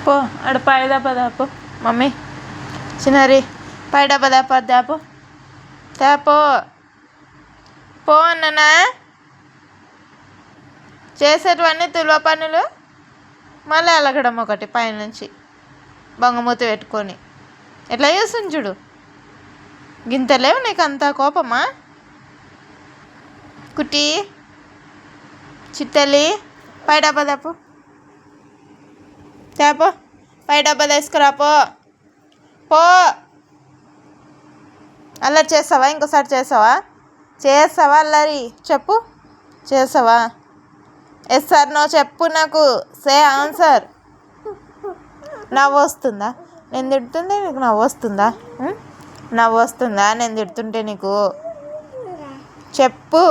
పో ఆడ పైదాప దాపో మమ్మీ చిన్నారి పైడాప దాప దాపో దాపో పో అన్ననా చేసేటివన్నీ తులువ పనులు మళ్ళీ అలగడం ఒకటి పైనుంచి బొంగమూత పెట్టుకొని ఎట్లా చేస్తుంది చూడు. గింతలేవు నీకు అంత కోపమా కుట్టి చిట్టలి పైడాప దాపు తేపో పైడాప తీసుకురాపో పో. అల్లరి చేస్తావా ఇంకోసారి చేస్తావా అల్లరి చెప్పు చేస్తావా ఎస్ సార్ నో చెప్పు నాకు సే ఆన్సర్. నవ్వు వస్తుందా నేను తిడుతుంటే నీకు నవ్వు వస్తుందా నవ్వు వస్తుందా నేను తిడుతుంటే నీకు చెప్పు.